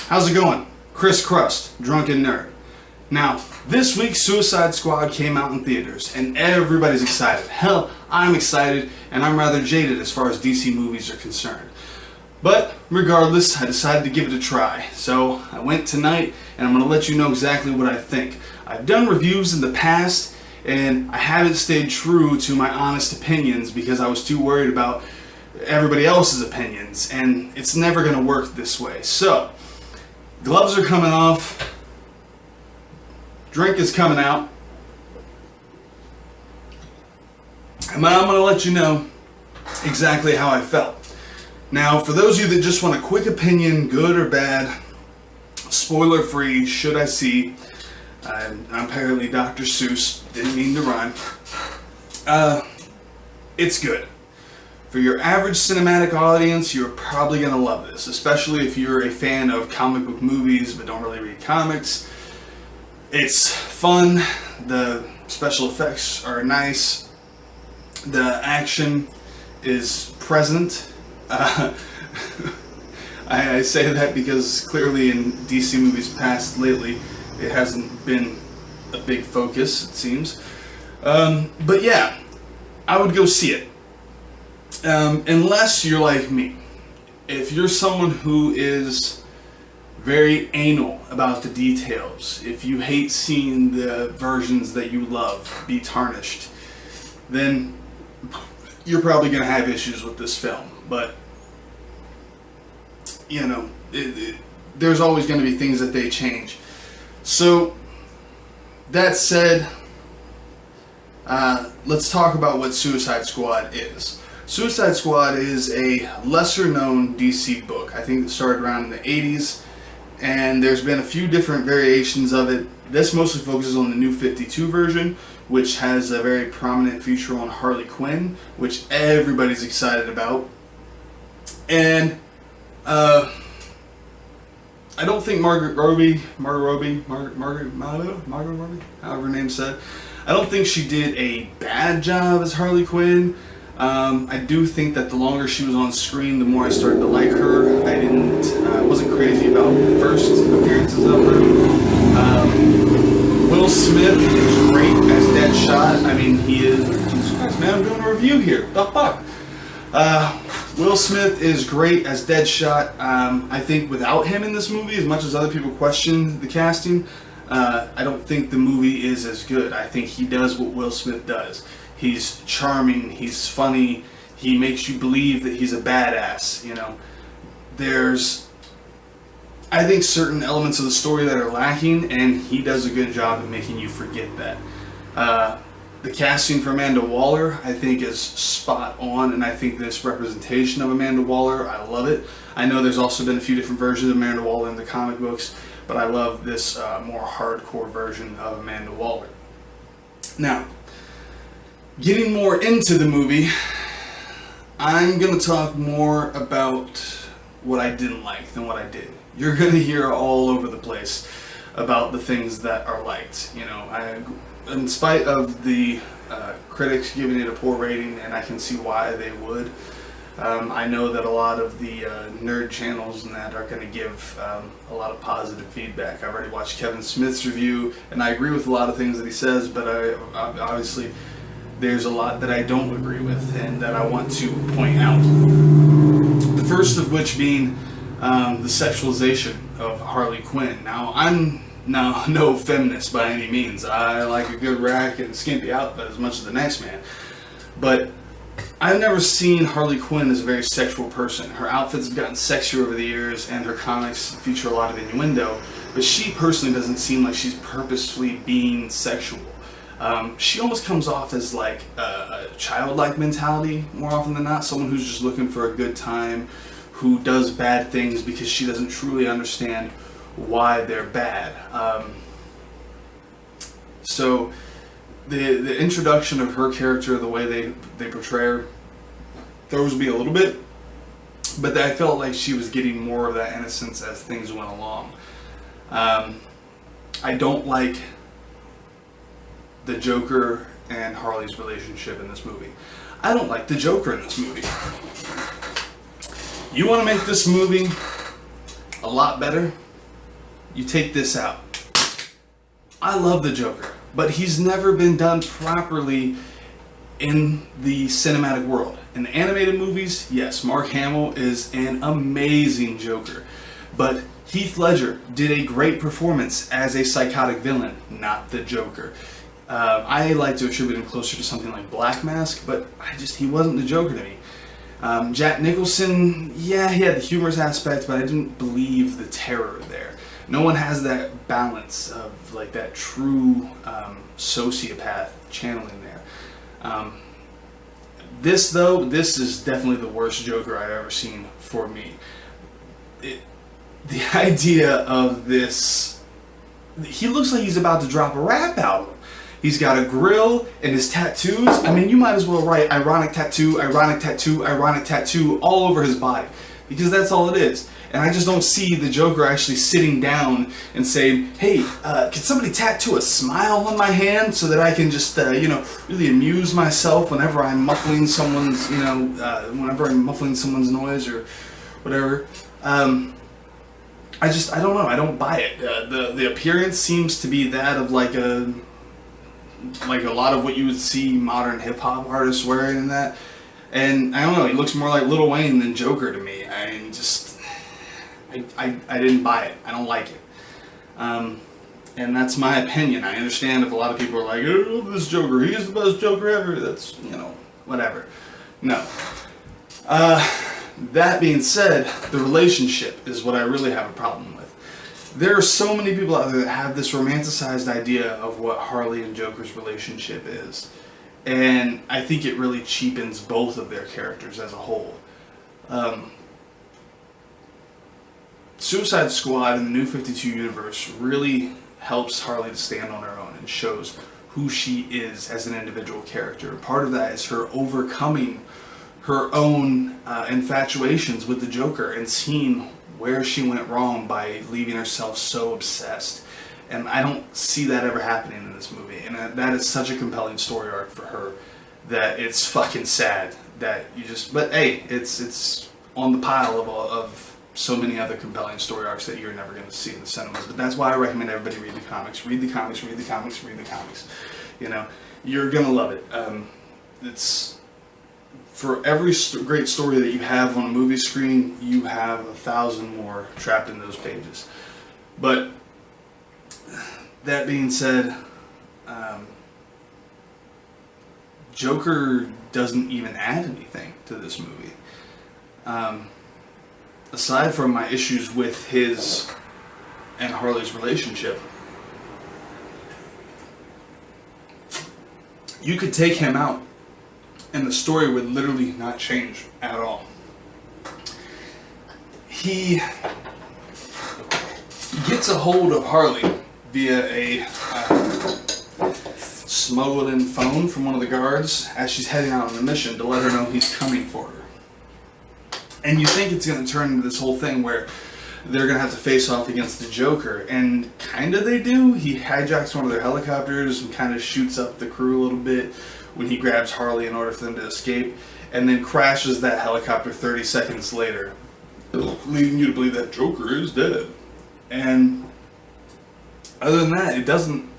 How's it going? Chris Crust, Drunken Nerd. Now, this week Suicide Squad came out in theaters, and everybody's excited. Hell, I'm excited, and I'm rather jaded as far as DC movies are concerned. But, regardless, I decided to give it a try. So, I went tonight, and I'm going to let you know exactly what I think. I've done reviews in the past, and I haven't stayed true to my honest opinions because I was too worried about everybody else's opinions, and it's never going to work this way. So, gloves are coming off, drink is coming out, and I'm going to let you know exactly how I felt. Now, for those of you that just want a quick opinion, good or bad, spoiler free, should I see, I'm apparently Dr. Seuss, didn't mean to rhyme, it's good. For your average cinematic audience, you're probably going to love this, especially if you're a fan of comic book movies but don't really read comics. It's fun, the special effects are nice, the action is present. I say that because clearly in DC movies past lately, it hasn't been a big focus, it seems. But yeah, I would go see it. Unless you're like me. If you're someone who is very anal about the details, if you hate seeing the versions that you love be tarnished, then you're probably going to have issues with this film. But, you know, there's always going to be things that they change. So, that said, let's talk about what Suicide Squad is. Suicide Squad is a lesser-known DC book. I think it started around in the 80s, and there's been a few different variations of it. This mostly focuses on the New 52 version, which has a very prominent feature on Harley Quinn, which everybody's excited about. And I don't think Margot Robbie, however her name's said, I don't think she did a bad job as Harley Quinn. I do think that the longer she was on screen, the more I started to like her. I wasn't crazy about the first appearances of her. Will Smith is great as Deadshot. I mean, he is. Jesus Christ, man, I'm doing a review here. The fuck? Will Smith is great as Deadshot. I think without him in this movie, as much as other people question the casting, I don't think the movie is as good. I think he does what Will Smith does. He's charming, he's funny, he makes you believe that he's a badass, you know. There's, I think, certain elements of the story that are lacking, and he does a good job of making you forget that. The casting for Amanda Waller, I think, is spot on, and I think this representation of Amanda Waller, I love it. I know there's also been a few different versions of Amanda Waller in the comic books, but I love this more hardcore version of Amanda Waller. Now, getting more into the movie, I'm going to talk more about what I didn't like than what I did. You're going to hear all over the place about the things that are liked. You know, in spite of the critics giving it a poor rating, and I can see why they would, I know that a lot of the nerd channels and that are going to give a lot of positive feedback. I've already watched Kevin Smith's review, and I agree with a lot of things that he says, but obviously there's a lot that I don't agree with and that I want to point out. The first of which being the sexualization of Harley Quinn. Now, I'm no feminist by any means. I like a good rack and skimpy outfit as much as the next man. But I've never seen Harley Quinn as a very sexual person. Her outfits have gotten sexier over the years, and her comics feature a lot of innuendo, but she personally doesn't seem like she's purposefully being sexual. She almost comes off as like a childlike mentality more often than not, someone who's just looking for a good time, who does bad things because she doesn't truly understand why they're bad. So the introduction of her character, the way they portray her, throws me a little bit, but I felt like she was getting more of that innocence as things went along. I don't like the Joker and Harley's relationship in this movie. I don't like the Joker in this movie. You want to make this movie a lot better? you take this out. I love the Joker, but he's never been done properly in the cinematic world. In the animated movies, yes, Mark Hamill is an amazing Joker, but Heath Ledger did a great performance as a psychotic villain, not the Joker. I like to attribute him closer to something like Black Mask, but he wasn't the Joker to me. Jack Nicholson, yeah, he had the humorous aspect, but I didn't believe the terror there. No one has that balance of like that true sociopath channeling there. This is definitely the worst Joker I've ever seen for me. The idea of this, he looks like he's about to drop a rap album. He's got a grill and his tattoos. I mean, you might as well write ironic tattoo, ironic tattoo, ironic tattoo all over his body, because that's all it is. And I just don't see the Joker actually sitting down and saying, hey, can somebody tattoo a smile on my hand so that I can just, really amuse myself whenever I'm muffling someone's, whenever I'm muffling someone's noise or whatever. I don't know. I don't buy it. The appearance seems to be that of like a lot of what you would see modern hip hop artists wearing and that. And I don't know. He looks more like Lil Wayne than Joker to me. I didn't buy it. I don't like it. And that's my opinion. I understand if a lot of people are like, oh, this Joker, he's the best Joker ever. That's, whatever. No. That being said, the relationship is what I really have a problem with. There are so many people out there that have this romanticized idea of what Harley and Joker's relationship is. And I think it really cheapens both of their characters as a whole. Suicide Squad in the New 52 universe really helps Harley to stand on her own and shows who she is as an individual character. Part of that is her overcoming her own infatuations with the Joker and seeing where she went wrong by leaving herself so obsessed. And I don't see that ever happening in this movie. And that is such a compelling story arc for her that it's fucking sad that you just... But hey, it's on the pile of so many other compelling story arcs that you're never going to see in the cinemas. But that's why I recommend everybody read the comics. Read the comics, read the comics, read the comics. You're going to love it. It's... For every great story that you have on a movie screen, you have 1,000 more trapped in those pages. But that being said, Joker doesn't even add anything to this movie. Aside from my issues with his and Harley's relationship, you could take him out and the story would literally not change at all. He gets a hold of Harley via a smuggled in phone from one of the guards as she's heading out on a mission to let her know he's coming for her. And you think it's going to turn into this whole thing where they're going to have to face off against the Joker, and kind of they do. He hijacks one of their helicopters and kind of shoots up the crew a little bit when he grabs Harley in order for them to escape, and then crashes that helicopter 30 seconds later, leading you to believe that Joker is dead. And other than that, it doesn't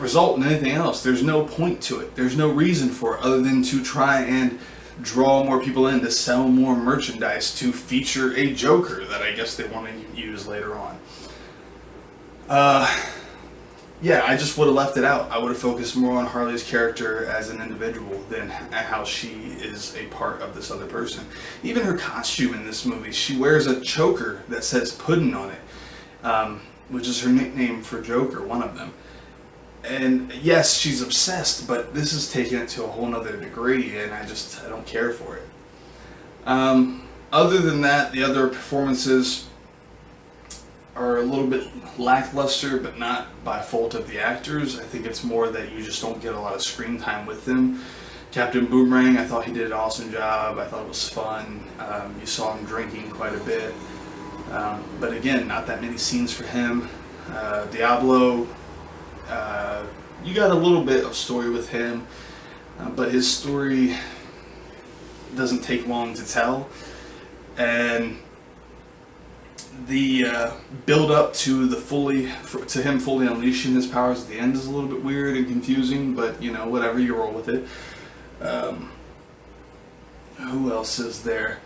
result in anything else. There's no point to it. There's no reason for it other than to try and draw more people in, to sell more merchandise, to feature a Joker that I guess they want to use later on. Yeah, I just would have left it out. I would have focused more on Harley's character as an individual than how she is a part of this other person. Even her costume in this movie, she wears a choker that says Puddin' on it, which is her nickname for Joker, one of them. And yes, she's obsessed, but this is taking it to a whole nother degree, and I don't care for it. Other than that, the other performances are a little bit lackluster, but not by fault of the actors. I think it's more that you just don't get a lot of screen time with them. Captain Boomerang, I thought he did an awesome job. I thought it was fun. You saw him drinking quite a bit. But again, not that many scenes for him. Diablo, you got a little bit of story with him, but his story doesn't take long to tell. And The build up to to him fully unleashing his powers at the end is a little bit weird and confusing, but you know, whatever, you roll with it. Who else is there?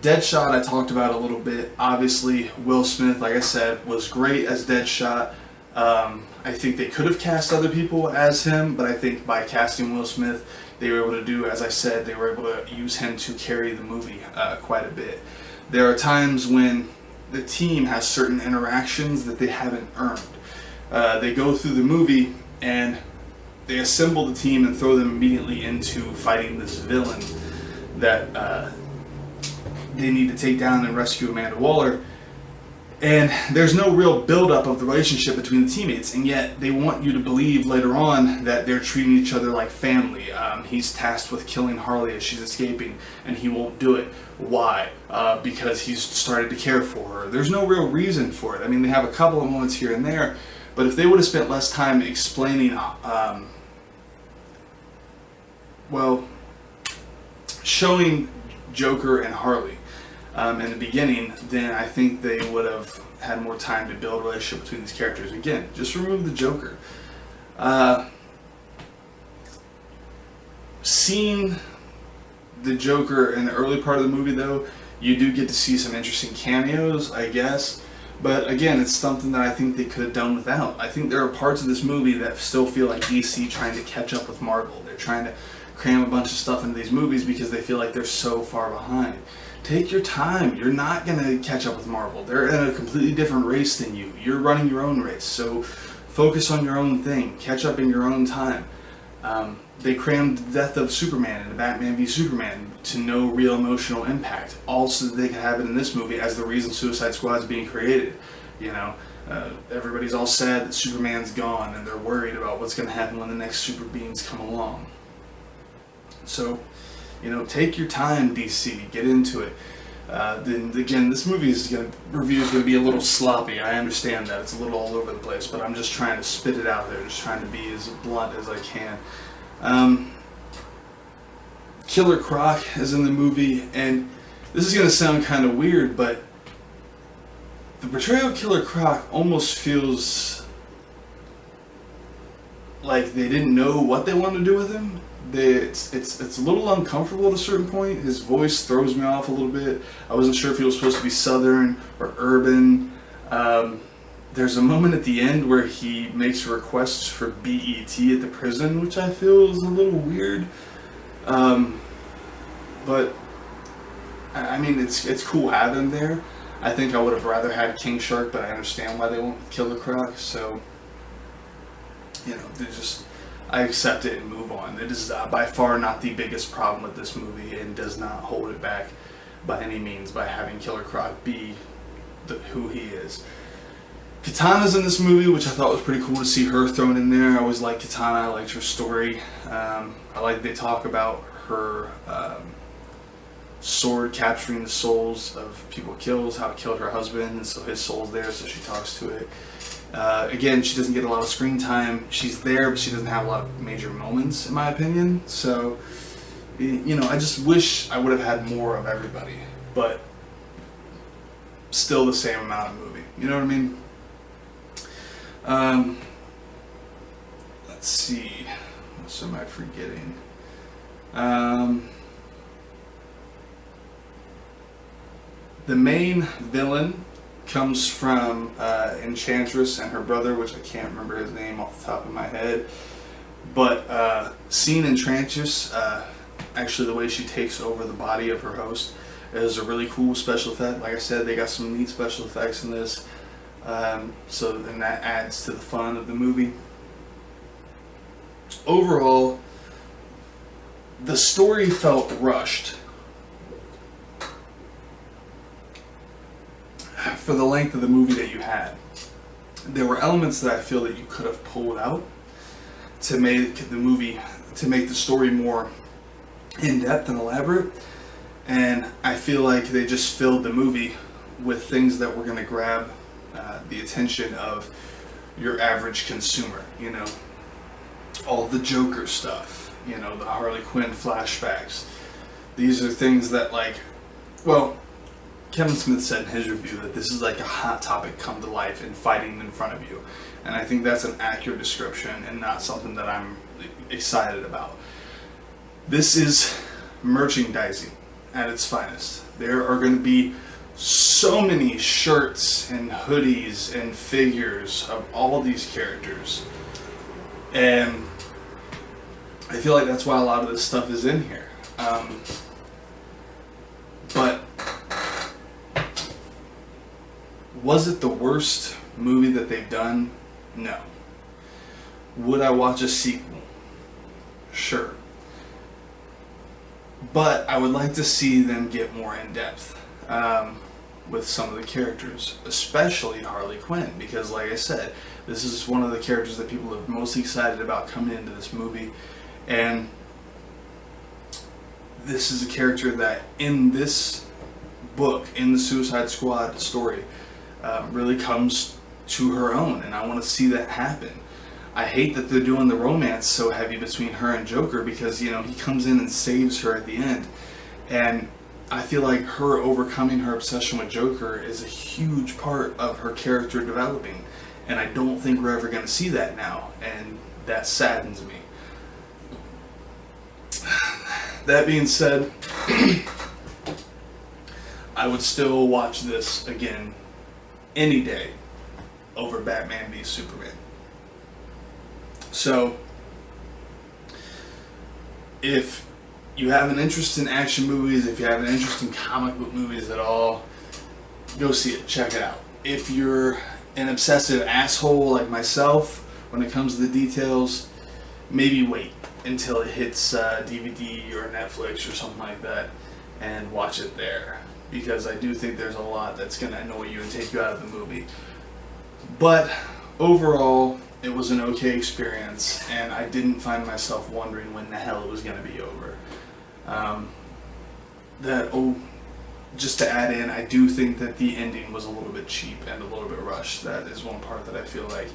Deadshot I talked about a little bit. Obviously, Will Smith, like I said, was great as Deadshot. I think they could have cast other people as him, but I think by casting Will Smith, they were able to do, as I said, they were able to use him to carry the movie quite a bit. There are times when the team has certain interactions that they haven't earned. They go through the movie and they assemble the team and throw them immediately into fighting this villain that they need to take down and rescue Amanda Waller. And there's no real build-up of the relationship between the teammates, and yet they want you to believe later on that they're treating each other like family. He's tasked with killing Harley as she's escaping, and he won't do it. Why? Because he's started to care for her. There's no real reason for it. I mean, they have a couple of moments here and there, but if they would have spent less time explaining, showing Joker and Harley in the beginning, then I think they would have had more time to build a relationship between these characters. Again, just remove the Joker. Seeing the Joker in the early part of the movie, though, you do get to see some interesting cameos, I guess. But again, it's something that I think they could have done without. I think there are parts of this movie that still feel like DC trying to catch up with Marvel. They're trying to cram a bunch of stuff into these movies because they feel like they're so far behind. Take your time. You're not going to catch up with Marvel. They're in a completely different race than you. You're running your own race. So focus on your own thing. Catch up in your own time. They crammed the death of Superman into Batman v Superman to no real emotional impact. All so that they could have it in this movie as the reason Suicide Squad is being created. You know, everybody's all sad that Superman's gone and they're worried about what's going to happen when the next super beings come along. So, you know, take your time, DC. Get into it. Then again, this movie review is going to be a little sloppy. I understand that it's a little all over the place, but I'm just trying to spit it out there. Just trying to be as blunt as I can. Killer Croc is in the movie, and this is going to sound kind of weird, but the portrayal of Killer Croc almost feels like they didn't know what they wanted to do with him. It's a little uncomfortable at a certain point. His voice throws me off a little bit. I wasn't sure if he was supposed to be southern or urban. There's a moment at the end where he makes requests for BET at the prison, which I feel is a little weird. But I mean, it's cool having him there. I think I would have rather had King Shark, but I understand why they won't kill the Croc. So, you know, I accept it and move on. It is by far not the biggest problem with this movie, and does not hold it back by any means by having Killer Croc be who he is. Katana's in this movie, which I thought was pretty cool to see her thrown in there. I always liked Katana. I liked her story. I like they talk about her sword capturing the souls of people it kills, how it killed her husband, and so his soul's there, so she talks to it. Again, she doesn't get a lot of screen time. She's there, but she doesn't have a lot of major moments, in my opinion. So, you know, I just wish I would have had more of everybody, but still the same amount of movie. You know what I mean? Let's see. What else am I forgetting? The main villain comes from Enchantress and her brother, which I can't remember his name off the top of my head. But seeing Enchantress, actually the way she takes over the body of her host, is a really cool special effect. Like I said, they got some neat special effects in this. And that adds to the fun of the movie. Overall, the story felt rushed. For the length of the movie that you had, there were elements that I feel that you could have pulled out to make the story more in-depth and elaborate, and I feel like they just filled the movie with things that were going to grab the attention of your average consumer. You know, all the Joker stuff, you know, the Harley Quinn flashbacks. These are things that, like, well, Kevin Smith said in his review that this is like a hot topic come to life and fighting in front of you. And I think that's an accurate description and not something that I'm excited about. This is merchandising at its finest. There are going to be so many shirts and hoodies and figures of all these characters. And I feel like that's why a lot of this stuff is in here. But was it the worst movie that they've done? No. Would I watch a sequel? Sure. But I would like to see them get more in depth with some of the characters, especially Harley Quinn, because like I said, this is one of the characters that people are most excited about coming into this movie. And this is a character that in this book, in the Suicide Squad story, really comes to her own, and I want to see that happen. I hate that they're doing the romance so heavy between her and Joker, because, you know, he comes in and saves her at the end. And I feel like her overcoming her obsession with Joker is a huge part of her character developing. And I don't think we're ever going to see that now, and that saddens me. That being said, I would still watch this again any day over Batman v Superman. So, if you have an interest in action movies, if you have an interest in comic book movies at all, go see it, check it out. If you're an obsessive asshole like myself when it comes to the details, maybe wait until it hits DVD or Netflix or something like that and watch it there, because I do think there's a lot that's going to annoy you and take you out of the movie. But overall, it was an okay experience, and I didn't find myself wondering when the hell it was going to be over. Just to add in, I do think that the ending was a little bit cheap and a little bit rushed. That is one part that I feel like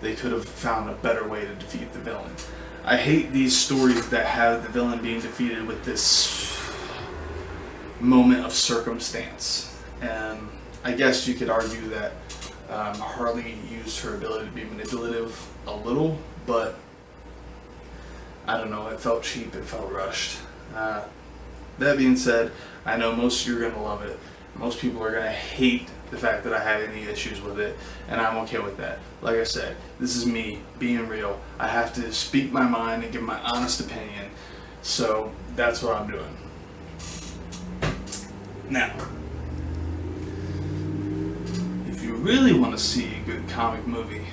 they could have found a better way to defeat the villain. I hate these stories that have the villain being defeated with this moment of circumstance. And I guess you could argue that Harley used her ability to be manipulative a little, but I don't know, it felt cheap, it felt rushed. That being said, I know most of you are going to love it. Most people are going to hate the fact that I have any issues with it, and I'm okay with that. Like I said, this is me being real. I have to speak my mind and give my honest opinion, so that's what I'm doing. Now, if you really want to see a good comic movie,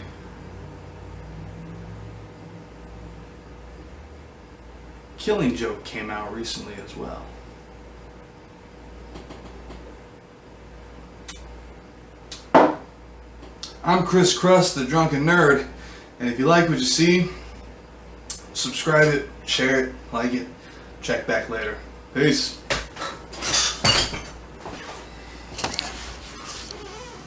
Killing Joke came out recently as well. I'm Chris Crust, the Drunken Nerd, and if you like what you see, subscribe it, share it, like it, check back later. Peace.